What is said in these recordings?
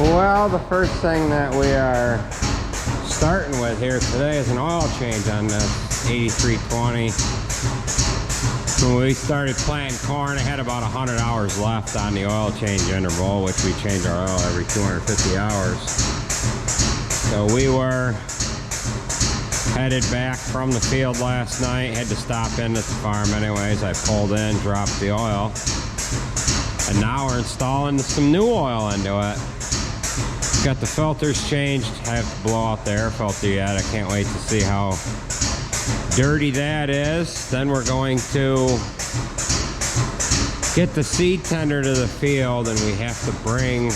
Well, the first thing that we are starting with here today is an oil change on this 8320. When we started planting corn, I had about 100 hours left on the oil change interval, which we change our oil every 250 hours. So we were headed back from the field last night, had to stop in at the farm anyways. I pulled in, dropped the oil, and now we're installing some new oil into it. Got the filters changed. I have to blow out the air filter yet. I can't wait to see how dirty that is. Then we're going to get the seed tender to the field, and we have to bring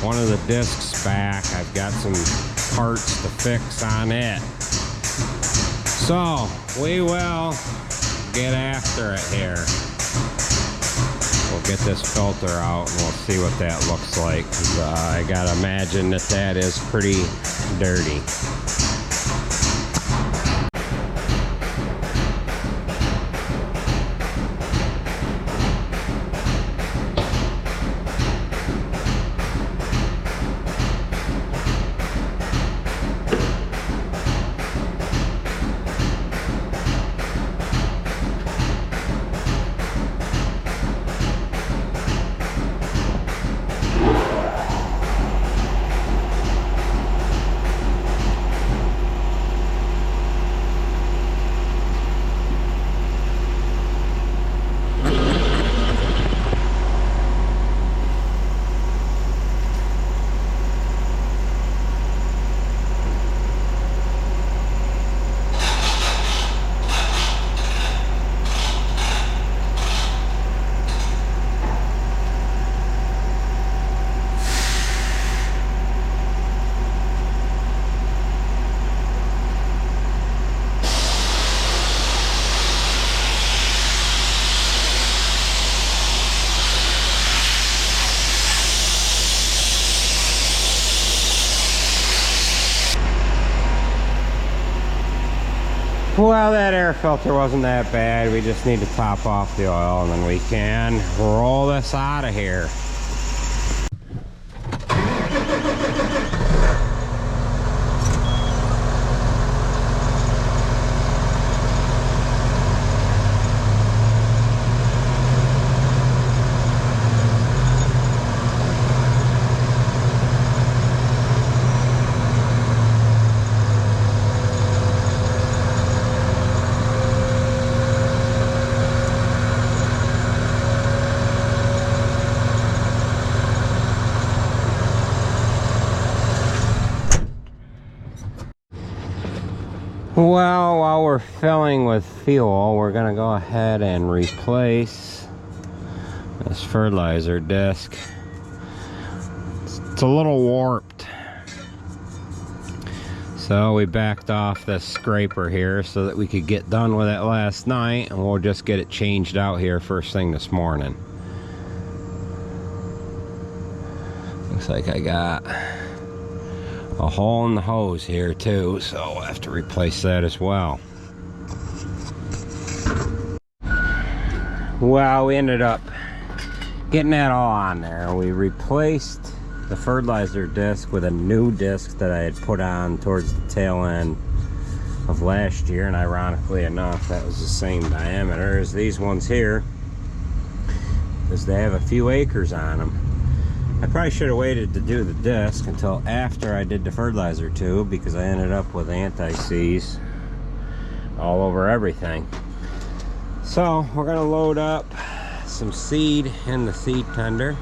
one of the discs back. I've got some parts to fix on it. So we will get after it here. We'll get this filter out and we'll see what that looks like. I gotta imagine that that is pretty dirty. Well, that air filter wasn't that bad. We just need to top off the oil and then we can roll this out of here. Well, while we're filling with fuel, we're going to go ahead and replace this fertilizer disc. It's a little warped. So we backed off this scraper here so that we could get done with it last night, and we'll just get it changed out here first thing this morning. Looks like I got a hole in the hose here too, so we'll have to replace that as well. Well, we ended up getting that all on there. We replaced the fertilizer disc with a new disc that I had put on towards the tail end of last year, and ironically enough that was the same diameter as these ones here, because they have a few acres on them. I probably should have waited to do the disc until after I did the fertilizer tube, because I ended up with anti-seize all over everything. So we're going to load up some seed in the seed tender,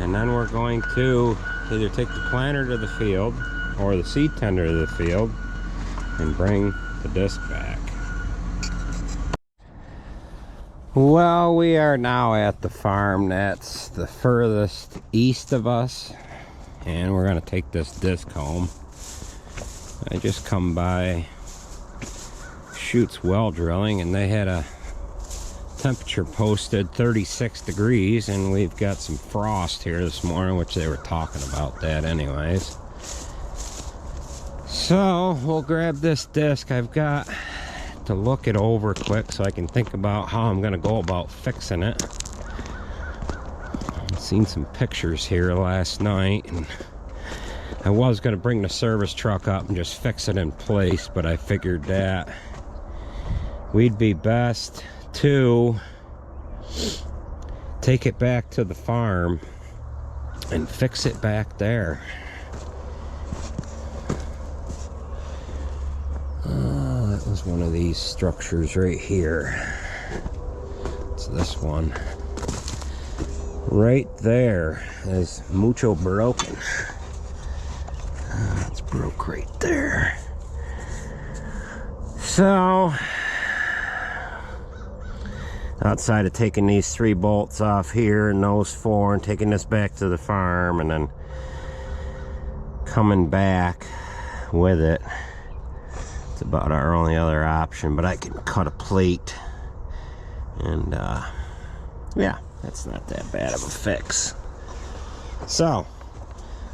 and then we're going to either take the planter to the field or the seed tender to the field and bring the disc back. Well, we are now at the farm that's the furthest east of us, and we're going to take this disc home. I just come by Chutes well drilling, and they had a temperature posted 36 degrees, and we've got some frost here this morning, which they were talking about that anyways. So we'll grab this disc. I've got to look it over quick so I can think about how I'm going to go about fixing it. Let's Seen some pictures here last night, and I was going to bring the service truck up and just fix it in place, but I figured that we'd be best to take it back to the farm and fix it back there. That was one of these structures right here. It's this one. Right there is mucho broken. It's broke right there. So, outside of taking these 3 bolts off here and those 4 and taking this back to the farm and then coming back with it, it's about our only other option. But I can cut a plate and yeah, that's not that bad of a fix. So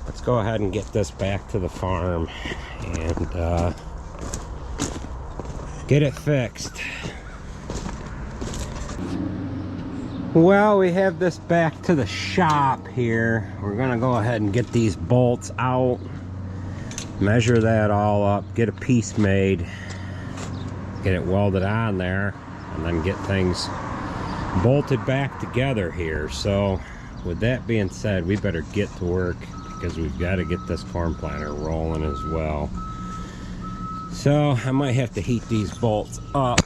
let's go ahead and get this back to the farm and get it fixed. Well, we have this back to the shop here. We're gonna go ahead and get these bolts out, measure that all up, get a piece made, get it welded on there, and then get things bolted back together here. So with that being said, we better get to work because we've got to get this corn planter rolling as well. So I might have to heat these bolts up.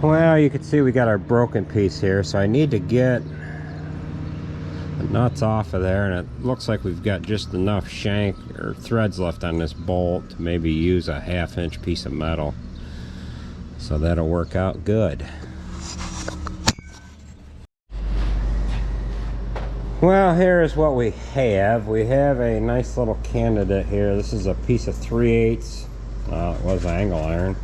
Well, you can see we got our broken piece here, so I need to get the nuts off of there, and it looks like we've got just enough shank or threads left on this bolt to maybe use a 1/2-inch piece of metal. So that'll work out good. Well, here is what we have. We have a nice little candidate here. This is a piece of 3/8. It was angle iron.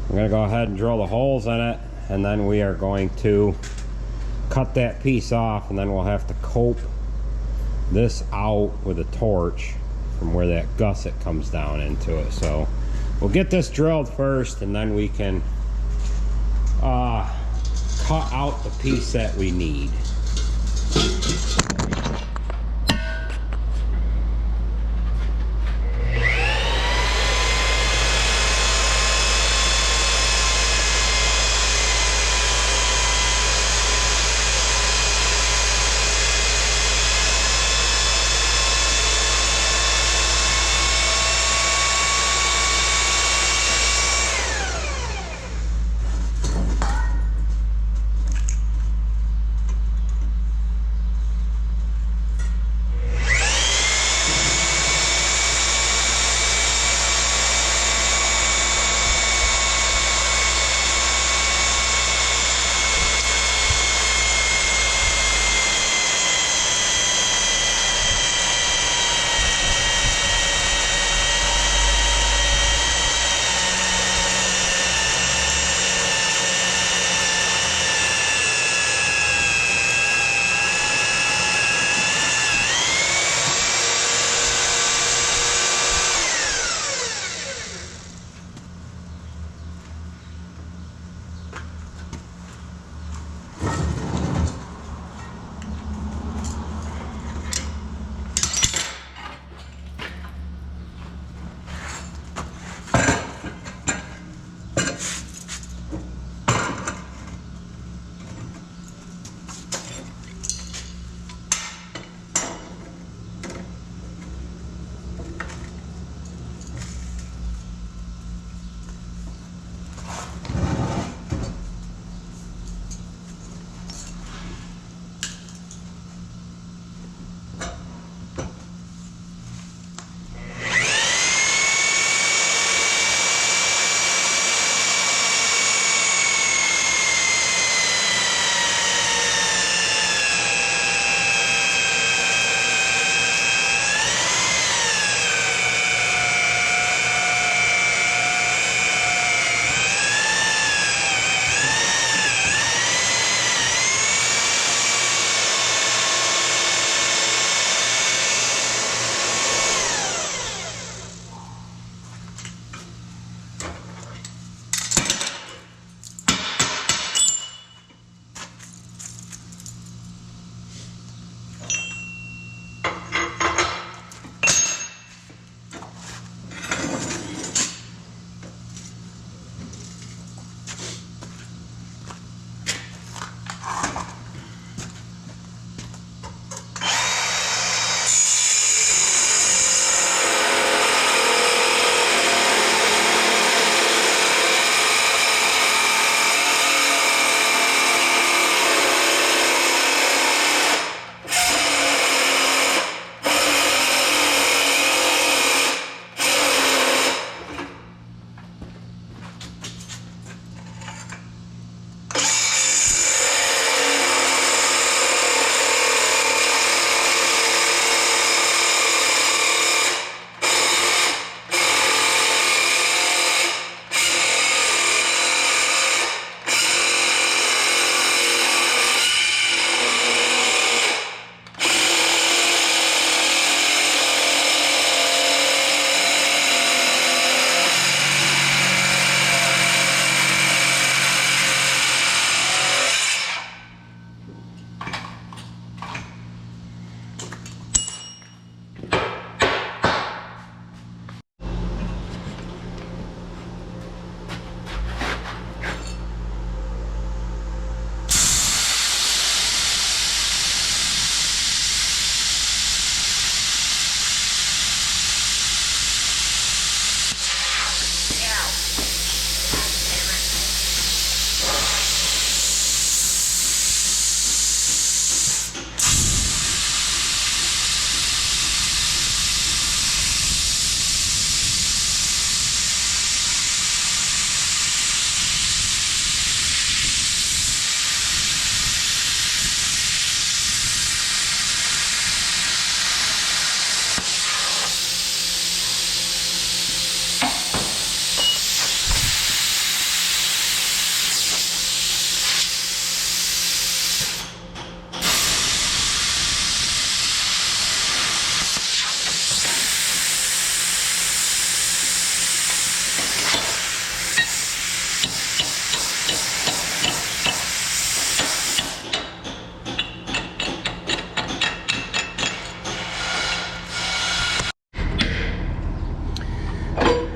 I'm going to go ahead and drill the holes in it, and then we are going to cut that piece off, and then we'll have to cope this out with a torch from where that gusset comes down into it. So we'll get this drilled first, and then we can cut out the piece that we need.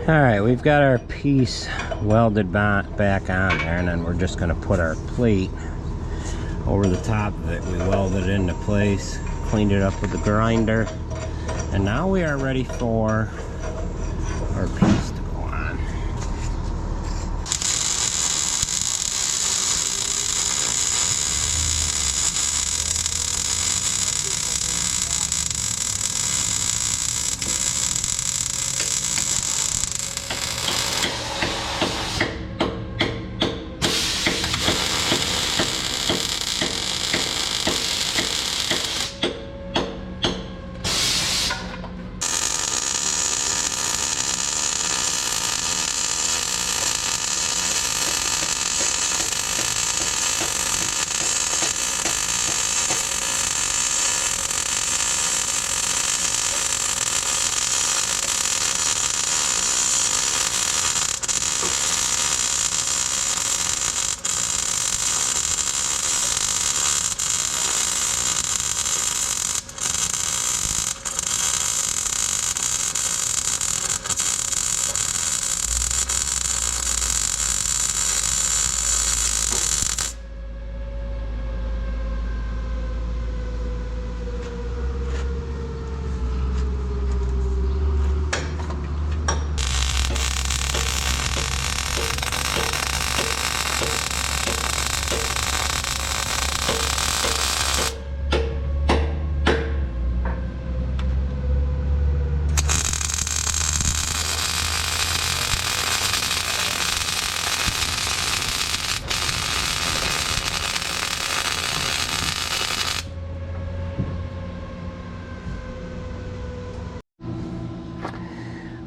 Alright, we've got our piece welded back on there, and then we're just going to put our plate over the top of it. We welded it into place, cleaned it up with the grinder, and now we are ready for our piece to go on.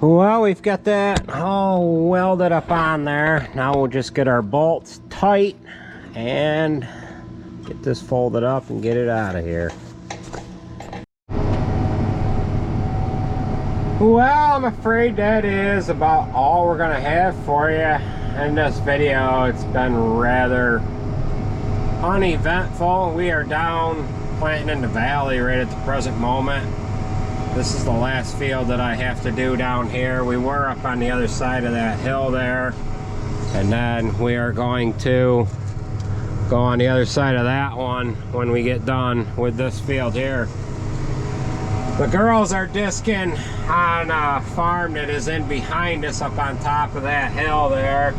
Well, we've got that all welded up on there. Now we'll just get our bolts tight and get this folded up and get it out of here. Well, I'm afraid that is about all we're gonna have for you in this video. It's been rather uneventful. We are down planting in the valley right at the present moment. This is the last field that I have to do down here. We were up on the other side of that hill there, and then we are going to go on the other side of that one when we get done with this field here. The girls are disking on a farm that is in behind us up on top of that hill there,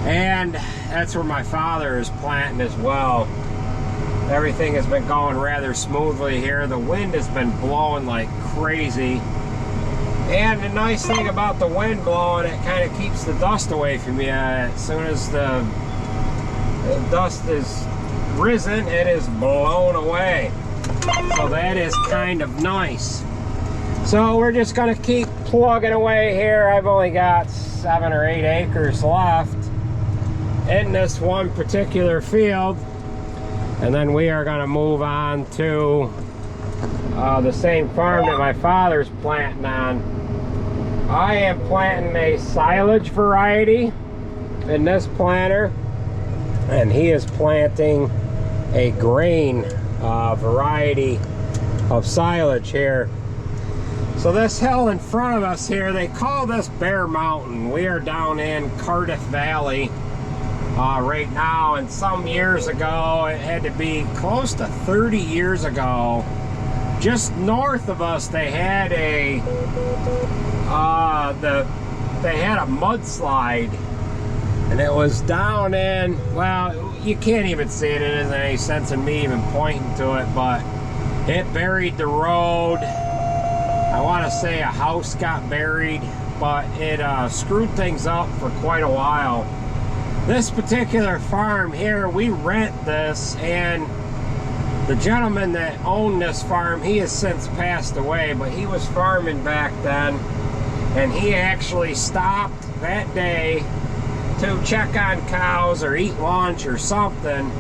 and that's where my father is planting as well. Everything has been going rather smoothly here. The wind has been blowing like crazy. And the nice thing about the wind blowing, it kind of keeps the dust away from you. As soon as the dust is risen, it is blown away. So that is kind of nice. So we're just gonna keep plugging away here. I've only got 7 or 8 acres left in this one particular field. And then we are going to move on to the same farm that my father's planting on. I am planting a silage variety in this planter, and he is planting a grain variety of silage here. So this hill in front of us here, they call this Bear Mountain. We are down in Cardiff Valley right now, and some years ago, it had to be close to 30 years ago, just north of us, they had a mudslide, and it was down in, well, you can't even see it. It isn't any sense in me even pointing to it, but it buried the road. I want to say a house got buried, but it screwed things up for quite a while. This particular farm here, we rent this, and the gentleman that owned this farm, he has since passed away, but he was farming back then, and he actually stopped that day to check on cows or eat lunch or something,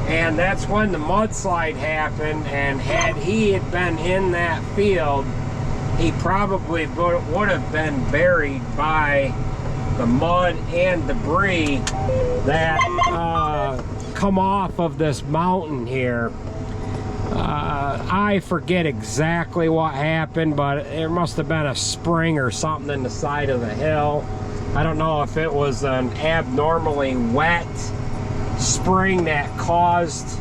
and that's when the mudslide happened. And had he had been in that field, he probably would have been buried by the mud and debris that come off of this mountain here. I forget exactly what happened, but it must have been a spring or something in the side of the hill. I don't know if it was an abnormally wet spring that caused,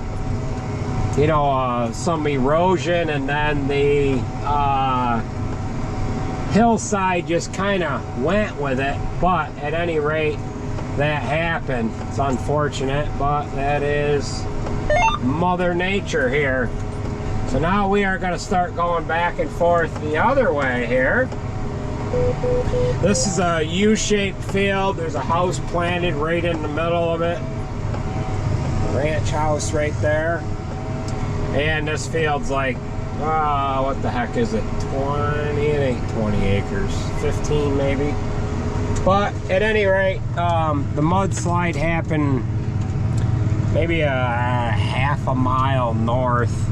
you know, some erosion, and then the hillside just kind of went with it. But at any rate, that happened. It's unfortunate, but that is Mother Nature here. So now we are going to start going back and forth the other way here. This is a U-shaped field. There's a house planted right in the middle of it. Ranch house right there. And this field's like, what the heck is it? 20, it ain't 20 acres. 15 maybe. But at any rate, the mudslide happened maybe a half a mile north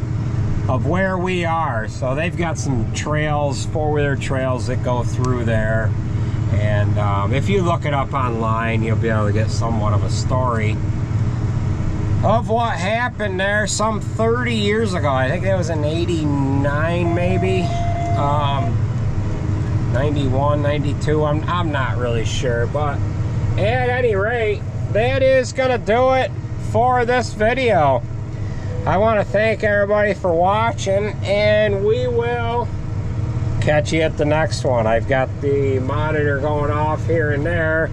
of where we are. So they've got some trails, four-wheeler trails that go through there. And if you look it up online, you'll be able to get somewhat of a story of what happened there some 30 years ago. I think that was in 89 maybe. 91, 92, I'm not really sure. But at any rate, that is gonna do it for this video. I want to thank everybody for watching, and we will catch you at the next one. I've got the monitor going off here and there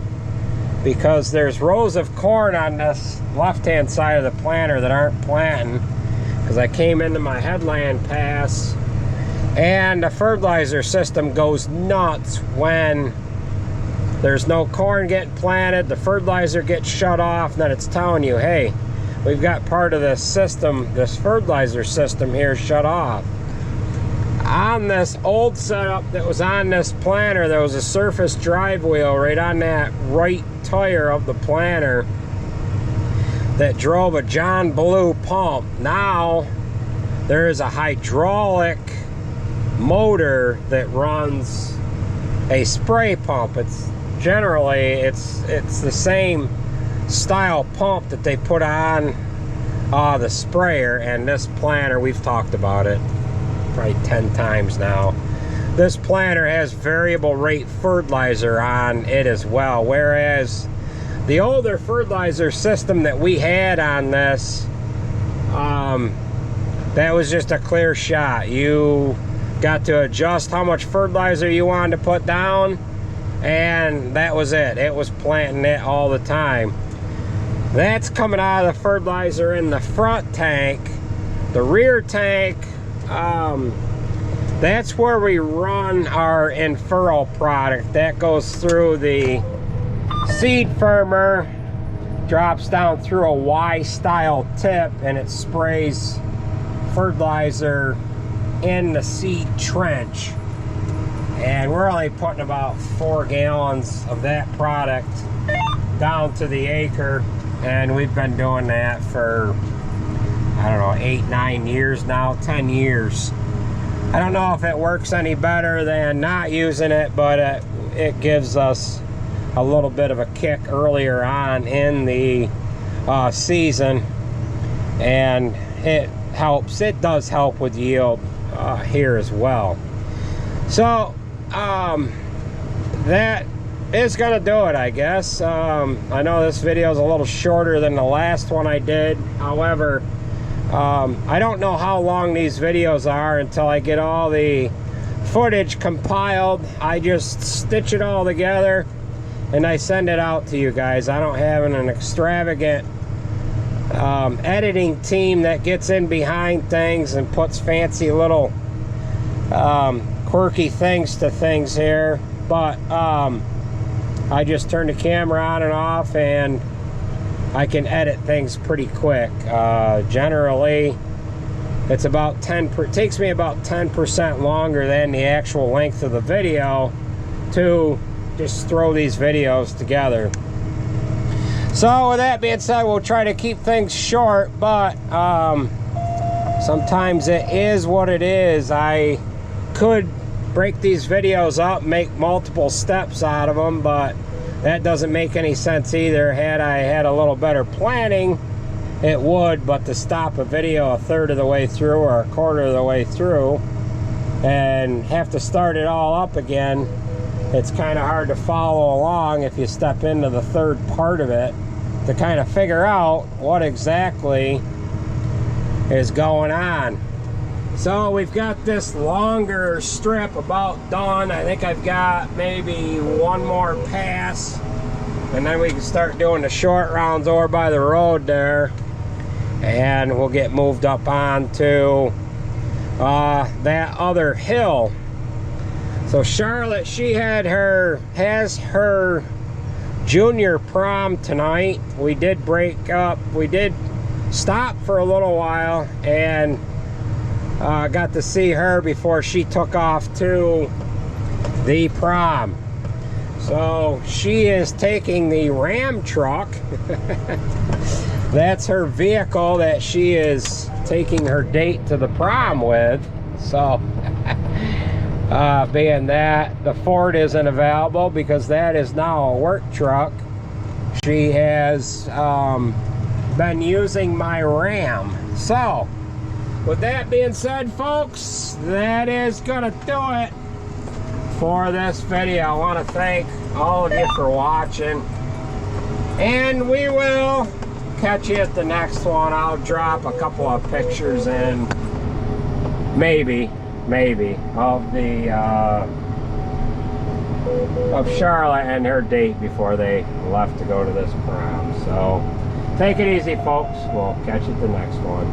because there's rows of corn on this left-hand side of the planter that aren't planting, because I came into my headland pass, and the fertilizer system goes nuts when there's no corn getting planted. The fertilizer gets shut off, and then it's telling you, hey, we've got part of this system, this fertilizer system here, shut off. On this old setup that was on this planter, there was a surface drive wheel right on that right tire of the planter that drove a John Blue pump. Now there is a hydraulic motor that runs a spray pump. It's generally it's the same style pump that they put on the sprayer. And this planter, we've talked about it probably 10 times now. This planter has variable rate fertilizer on it as well, whereas the older fertilizer system that we had on this, that was just a clear shot. You got to adjust how much fertilizer you wanted to put down, and that was it. It was planting it all the time. That's coming out of the fertilizer in the front tank. The rear tank, that's where we run our in-furrow product. That goes through the seed firmer, drops down through a Y-style tip, and it sprays fertilizer in the seed trench. And we're only putting about 4 gallons of that product down to the acre. And we've been doing that for, I don't know, 8, 9 years now, 10 years. I don't know if it works any better than not using it, but it gives us a little bit of a kick earlier on in the season. And it helps. It does help with yield here as well. So, that is gonna do it, I guess. I know this video is a little shorter than the last one I did. However, I don't know how long these videos are until I get all the footage compiled. I just stitch it all together and I send it out to you guys. I don't have an extravagant editing team that gets in behind things and puts fancy little quirky things to things here. But I just turn the camera on and off, and I can edit things pretty quick. Generally, it's about it takes me about 10% longer than the actual length of the video to just throw these videos together. So with that being said, we'll try to keep things short, but sometimes it is what it is. I could break these videos up, make multiple steps out of them, but that doesn't make any sense either. Had I had a little better planning it would, but to stop a video a third of the way through or a quarter of the way through and have to start it all up again, it's kind of hard to follow along if you step into the third part of it to kind of figure out what exactly is going on. So we've got this longer strip about done. I think I've got maybe one more pass, and then we can start doing the short rounds over by the road there, and we'll get moved up onto that other hill. So Charlotte, she has her junior prom tonight. We did break up. We did stop for a little while and got to see her before she took off to the prom. So she is taking the Ram truck. That's her vehicle that she is taking her date to the prom with. So being that the Ford isn't available because that is now a work truck, she has been using my Ram. So with that being said, folks, that is gonna do it for this video. I want to thank all of you for watching, and we will catch you at the next one. I'll drop a couple of pictures in, maybe of the of Charlotte and her date before they left to go to this prom. So take it easy, folks. We'll catch you at the next one.